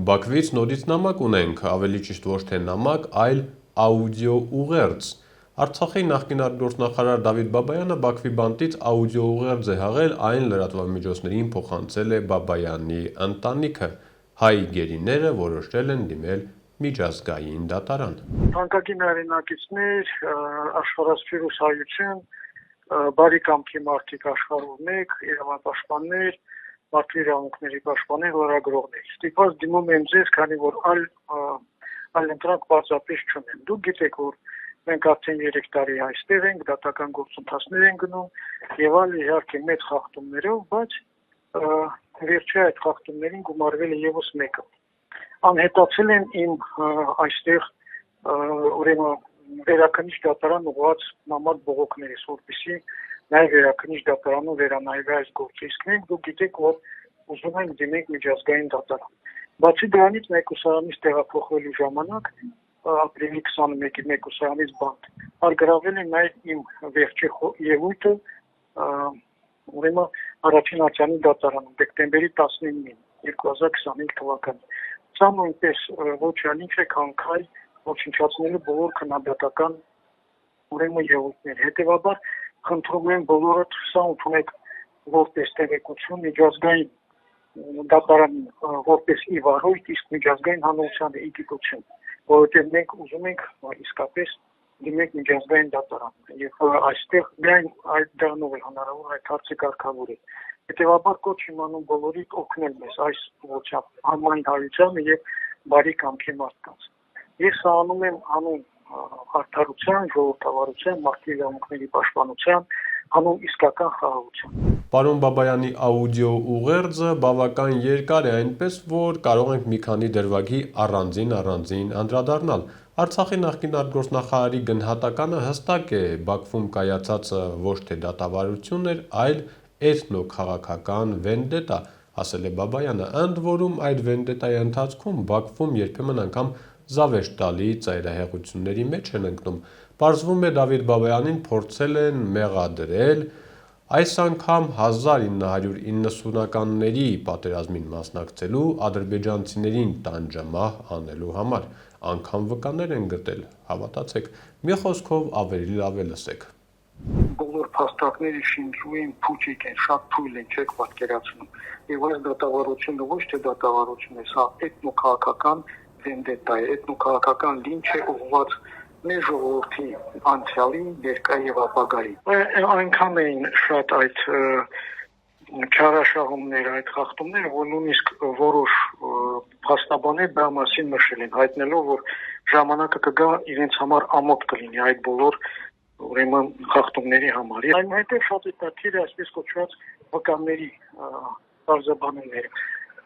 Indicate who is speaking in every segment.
Speaker 1: Բաքվից նորից նամակ ունենք, ավելի ճիշտ ոչ թե նամակ, այլ աուդիո ուղերձ։ Արցախի նախկին արտգործնախարար Դավիթ Բաբայանը Բաքվի բանտից աուդիո ուղերձ է հաղել, այն լրատվամիջոցներին փոխանցել է Բաբայանի ընտանիքը։ Հայ գերիները որոշել են դիմել միջազգային դատարան։
Speaker 2: Թանկագին հայրենակիցներ, աշխարհասփյուռ հայություն, բարի կամքի մարդիկ աշխարհով մեկ, իրավապաշտպաններ, մարդու իրավունքների պաշտպաններ, լրագրողներ։ Ստիպված դիմում եմ ձեզ, քանի որ այլ ընտրանք պարզապես չունեմ։ Դուք գիտեք, որ մենք արդեն 3 տարի այստեղ ենք, դատական գործընթացներ են գնում, եւ այլ իհարկե մեծ խախտումներով, բայց վերջի այդ խախտումներին գումարվել է եւս մեկը։ Անհետացել են իմ այստեղ ուրեմն վերաքննիչ դատարան ուղղված նամակ բողոքներից, որպեսզի նաև վերաքննիչ դատարանում վերանայվի այս գործը։ Իսկ մենք դուք գիտեք, որ ուզում ենք դիմենք միջազգային դատարան։ Բացի դրանից մեկուսարանից տեղափոխվելու ժամանակ ապրիլի 21-ի մեկուսարանից բանտ արգրավել է նաև իմ վերջի ելույթը ուրեմն առաջին ատյանի դատարանում դեկտեմբերի 19-ին 2025 թվականին։ Սա նույնպես ոչ այլ ինչ է, քան քայլ ոչնչացնելու բոլոր քննադատական ուրեմն ելույթներ։ Հետևաբար խնդրում եմ բոլորդ սա ընդունեք որպես տեղեկություն միջազգային դատարանի որպես ի վարույթ, իսկ միջազգային հանրությանը ի գիտություն, որովհետև մենք ուզում ենք իսկապես դիմենք միջազգային դատարան եւ այստեղ միայն այդ դրանով է հնարավոր այդ հարցը կարգավորել։ Հետևաբար կոչ իմանում բոլորիդ օգնել մեզ այս ուղղությամբ համայն հայությանը եւ բարի կամքի մարդկանց։ Ես սա անում եմ անուն արդարության, ժողովրդավարության, մարդու իրավունքների պաշտպանության, անուն իսկական խաղաղության։
Speaker 1: Պարոն Բաբայանի աուդիո ուղերձը բավական երկար է, այնպես որ կարող ենք մի քանի դրվագի առանձին անդրադառնալ։ Արցախի նախկին արտգործնախարարի գնահատականը հստակ է, Բաքվում կայացածը ոչ թե դատավարություն էր, այլ էթնոքաղաքական վենդետա, ասել է Բաբայանը, ընդ որում այդ վենդետայի ընթացքում Բաքվում երբեմն անգամ զավեշտ տալի ծայրահեղությունների մեջ են ընկնում։ Պարզվում է Դավիթ Բաբայանին փորձել են մեղադրել այս անգամ 1990-ականների պատերազմին մասնակցելու, ադրբեջանցիներին տանջամահ անելու համար։ Անգամ վկաներ են գտել, հավատացեք, մի խոսքով ավելի լավ է լսեք։
Speaker 2: Բոլոր փաստարկները շինչուին փուչիկ են, շատ թույլ են, չեք պատկերացնում։ Եվ այս դատավարությունը ոչ թե դատավարություն է, սա էթնոքաղաքական վենդետա է, էթնոքաղաքական լինչ է ուղղված մեր ժողովրդի անցյալին, ներկայի եւ ապագայի։ Այնքան էին շատ այդ չարաշահումները, այդ խախտումները, որ նույնիսկ որոշ փաստաբաններ դա մասին նշել են, հայտնելով, որ ժամանակը կգա իրենց համար ամոթ կլինի այդ բոլոր ուրեմն խախտումների համար։ Այնուհետև շատ հետաքրքիր է այսպես կոչված վկանների բարձաբանումները։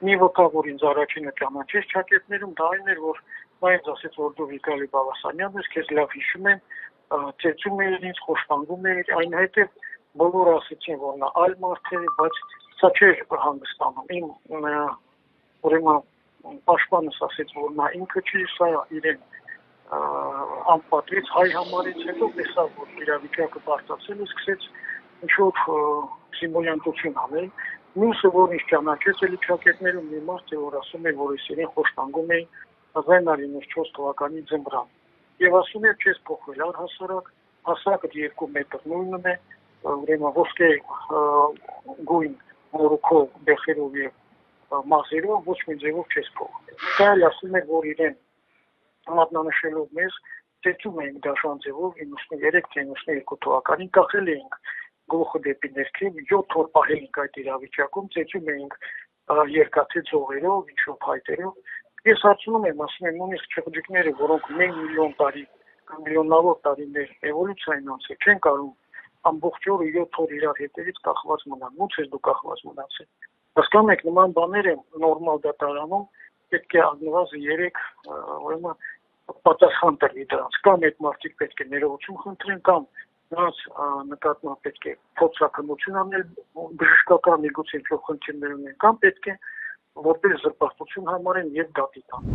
Speaker 2: Մի վկա, որ ինձ առաջինը ճանաչեց ճակետներում, դա այն էր, որ նա ինձ ասեց, որ դու Վիտալի Բալասանյանն ես, քեզ լավ հիշում եմ, ծեծում էր ինձ, խոշտանգում էր, այնուհետև բոլորը ասեցին, որ նա այլ մարդ է, բայց սա չէր հանգստանում։ Իմ ուրեմն պաշտպանս ասեց, որ նա ինքը չի, սա իրեն անպատվեց հայ համարից, հետո տեսավ, որ իրավիճակը բարձրացել է, սկսեց ինչ-որ սիմուլյանտություն անել։ Մյուսը, որ ինձ ճանաչեց էլի ճակետներում, մի մարդ է, որ ասում է, որ ես իրեն խոշտանգում էի 1994 թվականի ձմռան։ Եվ ասում է, չես փոխվել առհասարակ, հասակը 2 մետր նույնն է, ուրեմն ոսկե գույն մորուքով, բեխերով եւ մազերով ոչ մի ձևով չես փոխվել։ Դա ասում է, որ իրեն մատնանշելով մեզ ծեծում էինք դաշան ձևով 93-92 թվականին կախել էինք գլուխը դեպի ներքև 7 օր պահել էինք այդ իրավիճակում, ծեծում էինք երկաթե ձողերով, ինչ-որ փայտերով։ Ես հարցնում եմ, ասում եմ, նույնիսկ չղջիկները, որոնք մեկ միլիոն տարի կամ միլիոնավոր տարիներ էվոլյուցիային անցել, չեն կարող ամբողջ օրը 7 օր իրար հետևից կախված մնալ։ Ո՞նց ես դու կախված մնացել։ Հասկանում եք, նման բաները նորմալ դատարանում պետք է առնվազն 3 ուրեմն պատասխան տրվի դրանց։ Կամ այդ մարդիկ պետք է ներողություն խնդրեն, կամ նրանց նկատմամբ պետք է փոխհակամություն անել բժշկական միգուցե ինչ-որ խնդիրներ ունեն, կամ պետք է որպես զրպարտություն համարեն եւ դատի տան։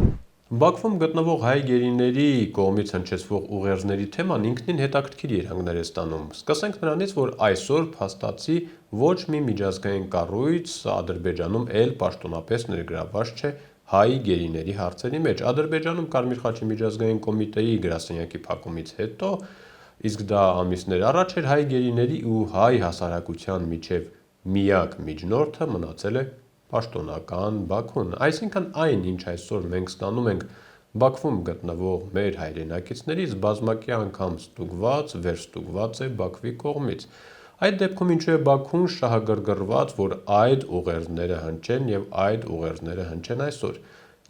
Speaker 1: Բաքվում գտնվող հայ գերիների կողմից հնչեցվող ուղերձների թեման ինքնին հետաքրքիր երանգներ է ստանում։ Սկսենք նրանից, որ այսօր փաստացի ոչ մի միջազգային կառույց Ադրբեջանում էլ պաշտոնապես ներգրավված չէ հայ գերիների հարցերի մեջ։ Ադրբեջանում Կարմիր խաչի միջազգային կոմիտեի գրասենյակի փակումից հետո, իսկ դա ամիսներ առաջ էր, հայ գերիների ու հայ հասարակության միջև միակ միջնորդը մնացել է պաշտոնական Բաքուն, այսինքն այն, ինչ այսօր մենք ստանում ենք Բաքվում գտնվող մեր հայրենակիցներից, բազմակի անգամ ստուգված, վերստուգված է Բաքվի կողմից։ Այդ դեպքում ինչու է Բաքուն շահագրգռված, որ այդ ուղերձները հնչեն եւ այդ ուղերձները հնչեն այսօր։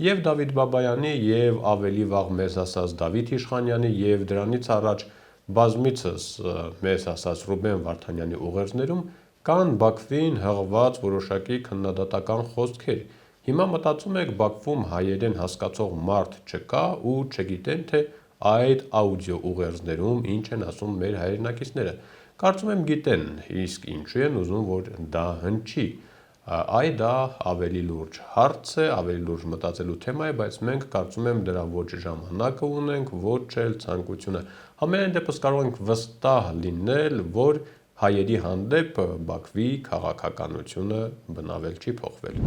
Speaker 1: Եվ Դավիթ Բաբայանի, եւ ավելի վաղ մեզ ասած Դավիթ Իշխանյանի, եւ դրանից առաջ բազմիցս մեզ ասած Ռուբեն Վարդանյանի ուղերձներում կան Բաքվին հղված որոշակի քննադատական խոսքեր։ Հիմա մտածում եք Բաքվում հայերեն հասկացող մարդ չկա ու չգիտեն, թե այդ աուդիո ուղերձներում ինչ են ասում մեր հայրենակիցները։ Կարծում եմ գիտեն, իսկ ինչու են ուզում, որ դա հնչի։ Դա ավելի լուրջ հարց է, ավելի լուրջ մտածելու թեմա է, բայց մենք կարծում եմ դրա ոչ ժամանակը ունենք, ոչ էլ ցանկությունը։ Համենայն դեպս կարող ենք վստահ լինել, որ հայերի հանդեպ Բաքվի քաղաքականությունը բնավել չի փոխվել։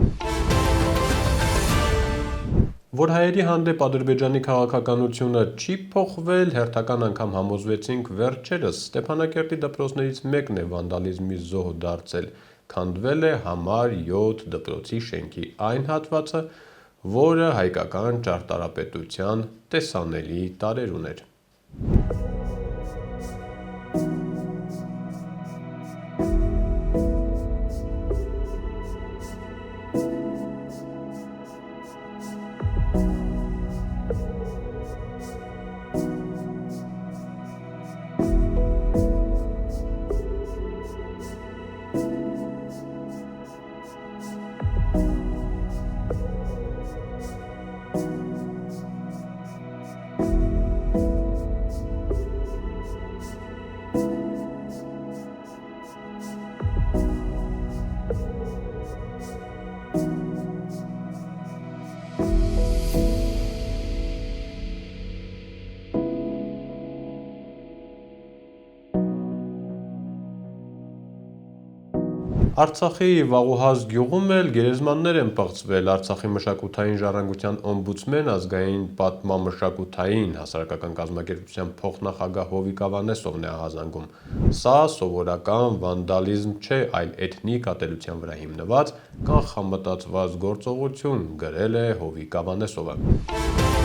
Speaker 1: Որ հայերի հանդեպ Ադրբեջանի քաղաքականությունը չի փոխվել, հերթական անգամ համոզվեցինք վերջերս։ Ստեփանակերտի դպրոցներից մեկն է վանդալիզմի զոհ դարձել, քանդվել է համար 7 դպրոցի շենքի այն հատվածը, որը հայկական ճարտարապետության տեսանելի տարր ուներ։ Արցախի Վաղուհազ գյուղում էլ գերեզմաններ են պղծվել։ Արցախի մշակութային ժառանգության օմբուդսմեն, ազգային պատմամշակութային հասարակական կազմակերպության փոխնախագահ Հովիկ Ավանեսովն է ահազանգում։ Սա սովորական վանդալիզմ չէ, այլ էթնիկ ատելության վրա հիմնված կանխամտածված գործողություն, գրել է Հովիկ Ավանեսովը։